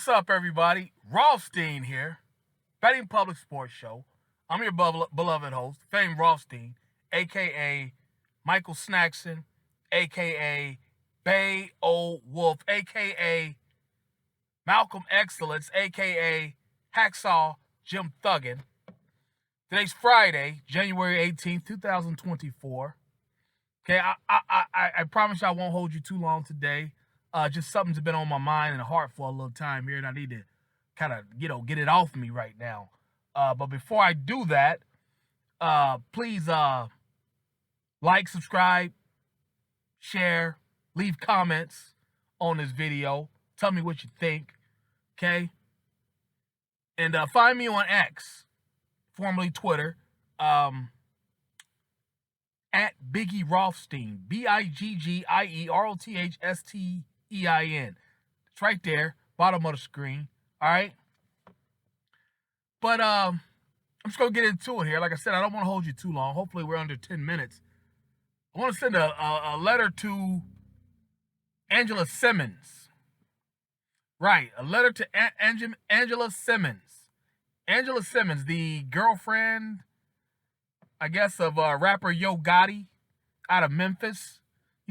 What's up, everybody? Rothstein here, Betting Public Sports Show. I'm your beloved host, famed Rothstein, a.k.a. Michael Snackson, a.k.a. Bay O Wolf, a.k.a. Malcolm Excellence, a.k.a. Hacksaw Jim Thuggin. Today's Friday, January 18th, 2024. Okay, I promise you I won't hold you too long today. Just something's been on my mind and heart for a little time here, and I need to kind of, get it off me right now. But before I do that, please like, subscribe, share, leave comments on this video. Tell me what you think, okay? And find me on X, formerly Twitter, at Biggie Rothstein, BIGGIEROTHSTEIN. It's right there, bottom of the screen. All right. But I'm just gonna get into it here. Like I said, I don't want to hold you too long. Hopefully, we're under 10 minutes. I want to send a letter to Angela Simmons. Right, a letter to Angela Simmons. Angela Simmons, the girlfriend, I guess, of rapper Yo Gotti out of Memphis.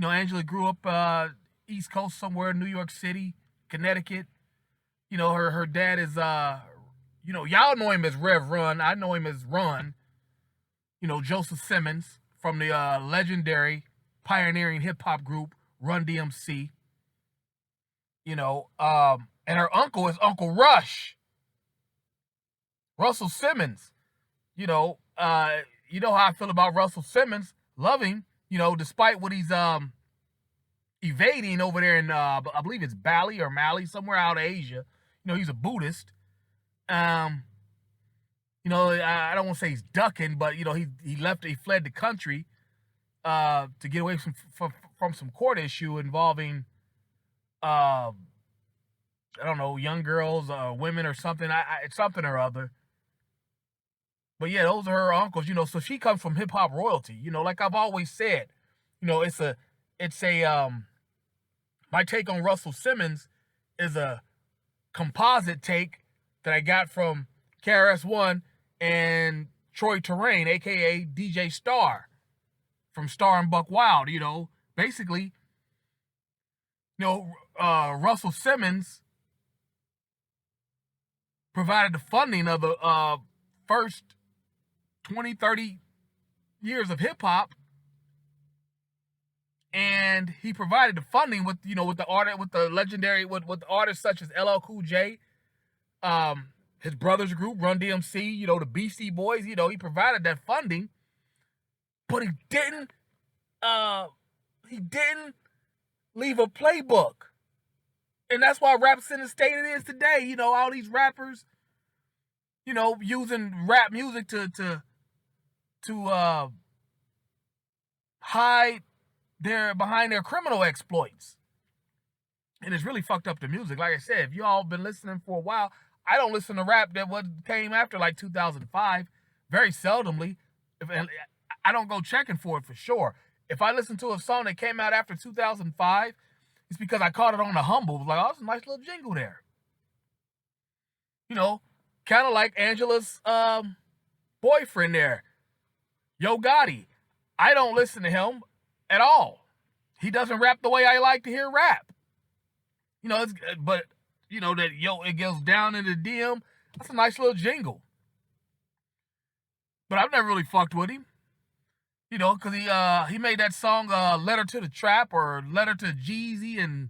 Angela grew up East Coast somewhere, New York City, Connecticut. Her dad is, y'all know him as Rev Run. I know him as Run. Joseph Simmons from the legendary pioneering hip-hop group Run DMC. And her uncle is Uncle Rush. Russell Simmons. You know how I feel about Russell Simmons. Love him, despite what he's evading over there in, I believe it's Bali or Mali, somewhere out of Asia. He's a Buddhist. I don't want to say he's ducking, but, he fled the country to get away from some court issue involving, I don't know, young girls, women or something. It's something or other. But yeah, those are her uncles, so she comes from hip hop royalty, like I've always said, my take on Russell Simmons is a composite take that I got from KRS-One and Troy Terrain, aka DJ Star from Star and Buck Wild. Basically, Russell Simmons provided the funding of the first 20, 30 years of hip hop, and he provided the funding with the artists such as LL Cool J, his brother's group Run DMC, the Beastie Boys. He provided that funding, but he didn't leave a playbook, and that's why rap's in the state it is today. All these rappers, using rap music to hide behind their criminal exploits. And it's really fucked up the music. Like I said, if you all been listening for a while, I don't listen to rap that came after like 2005. Very seldomly. I don't go checking for it for sure. If I listen to a song that came out after 2005, it's because I caught it on the humble. Like, oh, that's a nice little jingle there. Kind of like Angela's boyfriend there, Yo Gotti. I don't listen to him at all. He doesn't rap the way I like to hear rap. But that it goes down in the DM. That's a nice little jingle. But I've never really fucked with him. Because he made that song "Letter to the Trap" or "Letter to Jeezy and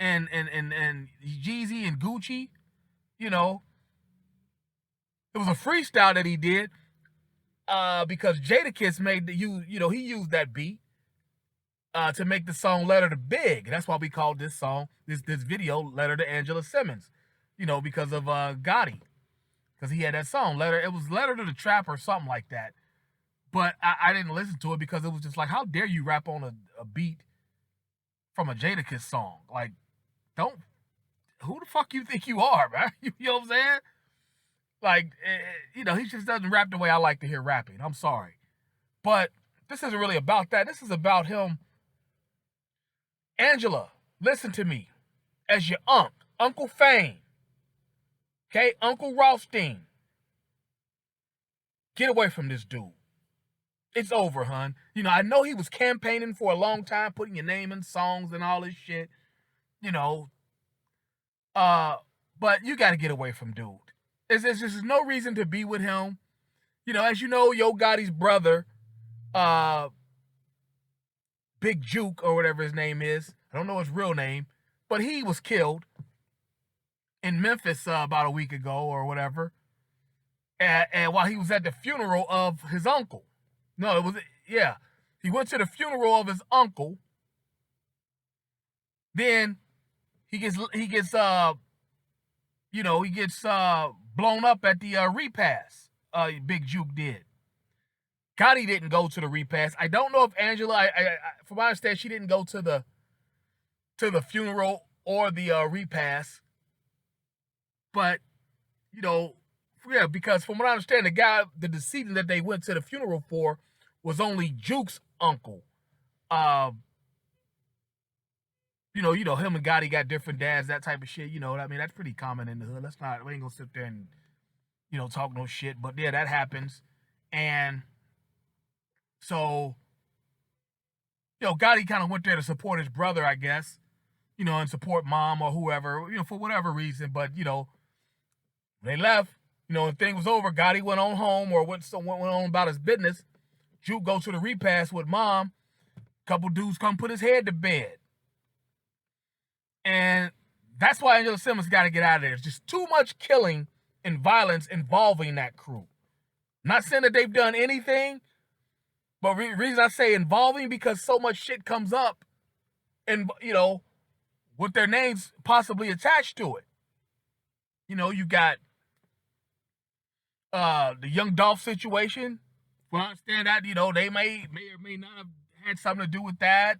Jeezy and Gucci." It was a freestyle that he did because Jadakiss he used that beat to make the song "Letter to Big." That's why we called this song, this video, "Letter to Angela Simmons." Because of Gotti, because he had that song It was "Letter to the Trap" or something like that. But I didn't listen to it because it was just like, how dare you rap on a beat from a Jadakiss song? Like, who the fuck you think you are, man? You know what I'm saying? Like, he just doesn't rap the way I like to hear rapping. I'm sorry. But this isn't really about that. This is about him. Angela, listen to me. As your aunt, Uncle Fame. Okay, Uncle Rothstein. Get away from this dude. It's over, hun. You know, I know he was campaigning for a long time, putting your name in songs and all this shit. You know, but you got to get away from dude. There's no reason to be with him. You know, as you know, Yo Gotti's brother, Big Juke or whatever his name is. I don't know his real name, but he was killed in Memphis about a week ago or whatever. And while he was at the funeral of his uncle. No, it was, yeah. He went to the funeral of his uncle. Then he gets blown up at the repast. Big Juke did. Gotti didn't go to the repast. I don't know if Angela, from my understanding, she didn't go to the funeral or the repast. But, you know, yeah, because from what I understand, the decedent that they went to the funeral for was only Juke's uncle. You know, him and Gotti got different dads, that type of shit. You know, I mean, that's pretty common in the hood. We ain't gonna sit there and, talk no shit. But yeah, that happens. And so, Gotti kind of went there to support his brother, I guess, and support mom or whoever, for whatever reason. But, they left, and thing was over. Gotti went on home or went on about his business. Juke goes to the repast with mom. Couple dudes come put his head to bed. And that's why Angela Simmons got to get out of there. There's just too much killing and violence involving that crew. Not saying that they've done anything, but reason I say involving because so much shit comes up and, with their names possibly attached to it. You got the Young Dolph situation. Well, I understand that, they may or may not have had something to do with that.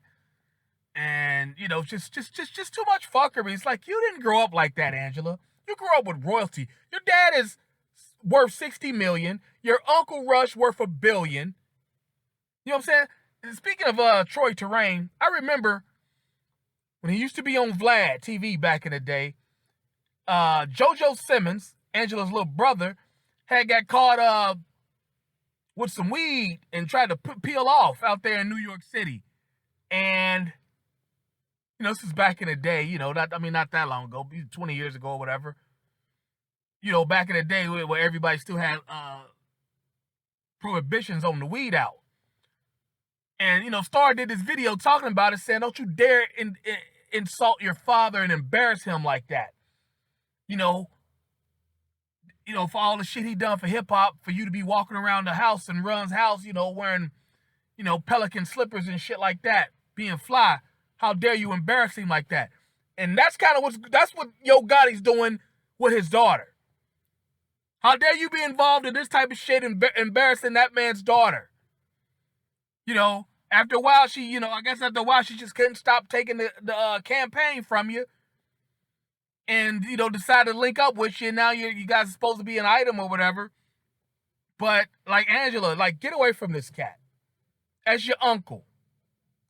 And, just too much fuckery. It's like, you didn't grow up like that, Angela. You grew up with royalty. Your dad is worth $60 million. Your Uncle Rush worth $1 billion. You know what I'm saying? And speaking of Troy Terrain, I remember when he used to be on Vlad TV back in the day, JoJo Simmons, Angela's little brother, had got caught with some weed and tried to peel off out there in New York City. And, this is back in the day, not that long ago, 20 years ago or whatever. Back in the day where everybody still had prohibitions on the weed out. And, Star did this video talking about it, saying, don't you dare insult your father and embarrass him like that. For all the shit he done for hip-hop, for you to be walking around the house and Run's house, wearing, pelican slippers and shit like that, being fly. How dare you embarrass him like that? And that's what Yo Gotti's doing with his daughter. How dare you be involved in this type of shit, embarrassing that man's daughter? After a while, she just couldn't stop taking the campaign from you. And, decided to link up with you. And now you guys are supposed to be an item or whatever. But, like Angela, get away from this cat. As your uncle.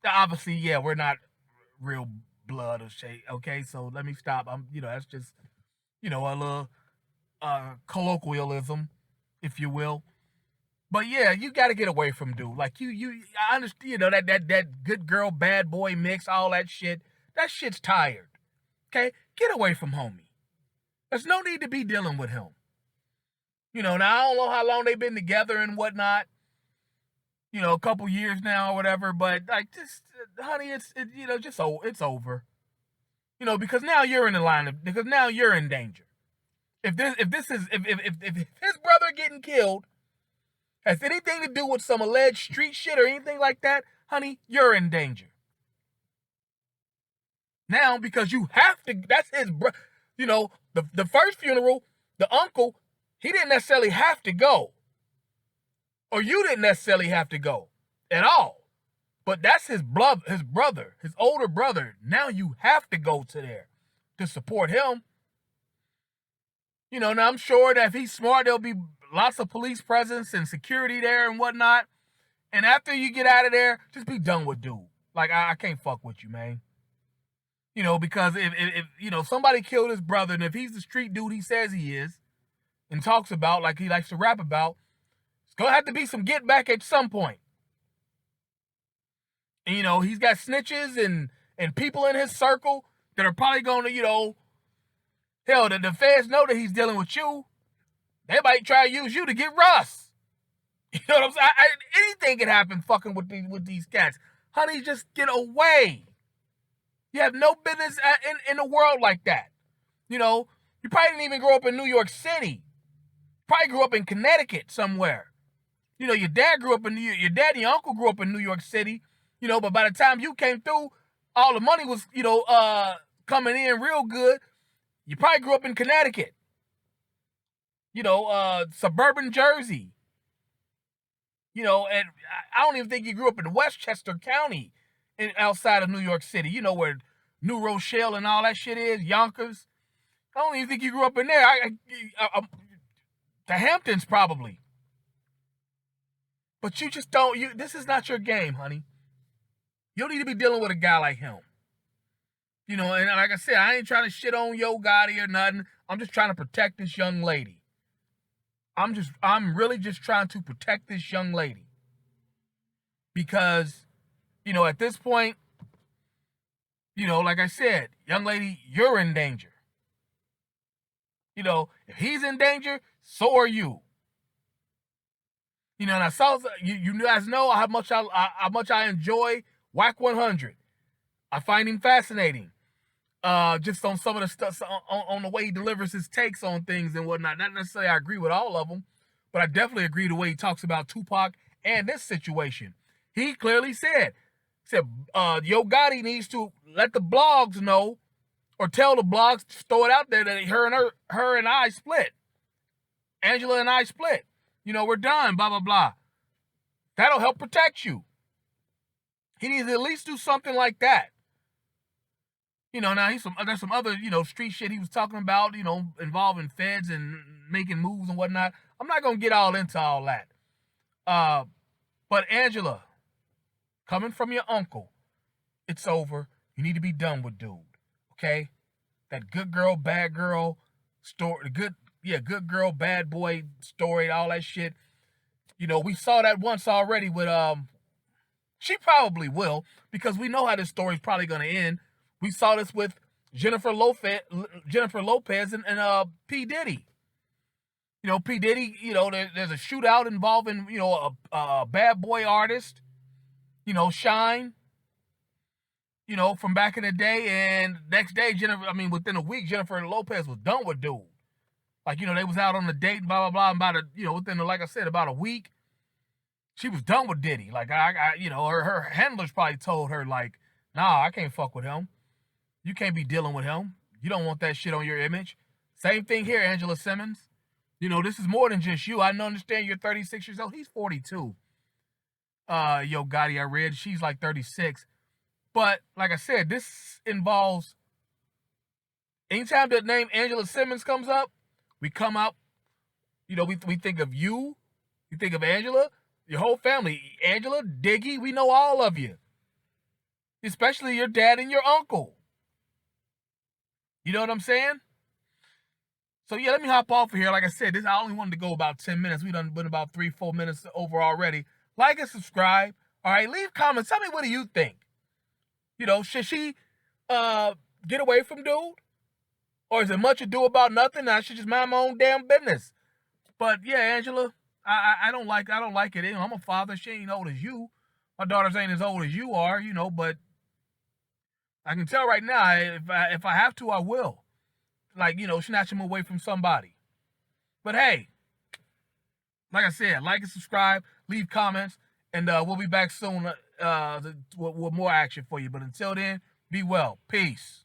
Obviously, yeah, we're not real blood or shit, okay? So let me stop. That's just, a little colloquialism, if you will. But yeah, you got to get away from dude. I understand, that good girl, bad boy mix, all that shit. That shit's tired. Okay? Get away from homie. There's no need to be dealing with him. Now I don't know how long they've been together and whatnot. A couple years now or whatever, but honey, it's over. Because now you're in the line because now you're in danger. If his brother getting killed has anything to do with some alleged street shit or anything like that, honey, you're in danger. Now, because you have to, that's his brother. The first funeral, the uncle, he didn't necessarily have to go. Or you didn't necessarily have to go at all. But that's his brother, his older brother. Now you have to go to there to support him. Now I'm sure that if he's smart, there'll be lots of police presence and security there and whatnot. And after you get out of there, just be done with dude. I can't fuck with you, man. You know, because if you know somebody killed his brother, and if he's the street dude he says he is, and talks about like he likes to rap about, it's gonna have to be some get back at some point. And you know, he's got snitches and people in his circle that are probably gonna, you know, hell, the feds know that he's dealing with you. They might try to use you to get Russ. You know what I'm saying? Anything can happen fucking with these cats. Honey, just get away. You have no business in a world like that. You know, you probably didn't even grow up in New York City. Probably grew up in Connecticut somewhere. You know, your dad and your uncle grew up in New York City. You know, but by the time you came through, all the money was, you know, coming in real good. You probably grew up in Connecticut. You know, suburban Jersey. You know, and I don't even think you grew up in Westchester County, outside of New York City. You know where New Rochelle and all that shit is, Yonkers. I don't even think you grew up in there. The Hamptons probably. But you just don't. This is not your game, honey. You don't need to be dealing with a guy like him. You know, and like I said, I ain't trying to shit on Yo Gotti or nothing. I'm just trying to protect this young lady. I'm really just trying to protect this young lady. Because, you know, at this point, you know, like I said, young lady, you're in danger. You know, if he's in danger, so are you. You know, and I saw you guys know how much I enjoy Whack 100. I find him fascinating. Just on some of the stuff, on the way he delivers his takes on things and whatnot. Not necessarily I agree with all of them, but I definitely agree the way he talks about Tupac and this situation. He clearly said Yo Gotti needs to let the blogs know, or tell the blogs, throw it out there that her and I split. Angela and I split. You know, we're done, blah, blah, blah. That'll help protect you. He needs to at least do something like that. You know, now there's some other, you know, street shit he was talking about, you know, involving feds and making moves and whatnot. I'm not going to get all into all that. But Angela, coming from your uncle, it's over. You need to be done with dude. Okay? That good girl, bad girl story, good girl, bad boy story, all that shit. You know, we saw that once already with, she probably will, because we know how this story's probably going to end. We saw this with Jennifer Lopez and P. Diddy. You know, P. Diddy, you know, there's a shootout involving, you know, a bad boy artist, you know, Shine, you know, from back in the day. And next day, within a week, Jennifer Lopez was done with dude. Like, you know, they was out on a date, blah, blah, blah. And within, like I said, about a week, she was done with Diddy. Like, you know, her handlers probably told her, like, nah, I can't fuck with him. You can't be dealing with him. You don't want that shit on your image. Same thing here, Angela Simmons. You know, this is more than just you. I understand you're 36 years old. He's 42. Yo Gotti, I read. She's like 36. But, like I said, this involves, anytime the name Angela Simmons comes up, we come up, you know, we think of you. You think of Angela, your whole family. Angela, Diggy, we know all of you. Especially your dad and your uncle. You know what I'm saying? So, yeah, let me hop off of here. Like I said, I only wanted to go about 10 minutes. We done been about 3-4 minutes over already. Like and subscribe. All right, leave comments. Tell me, what do you think? You know, should she get away from dude? Or is it much ado about nothing? I should just mind my own damn business. But, yeah, Angela, I don't like it. You know, I'm a father. She ain't old as you. My daughters ain't as old as you are, you know, but I can tell right now, if I have to, I will. Like, you know, snatch him away from somebody. But hey, like I said, like and subscribe, leave comments, and we'll be back soon with more action for you. But until then, be well. Peace.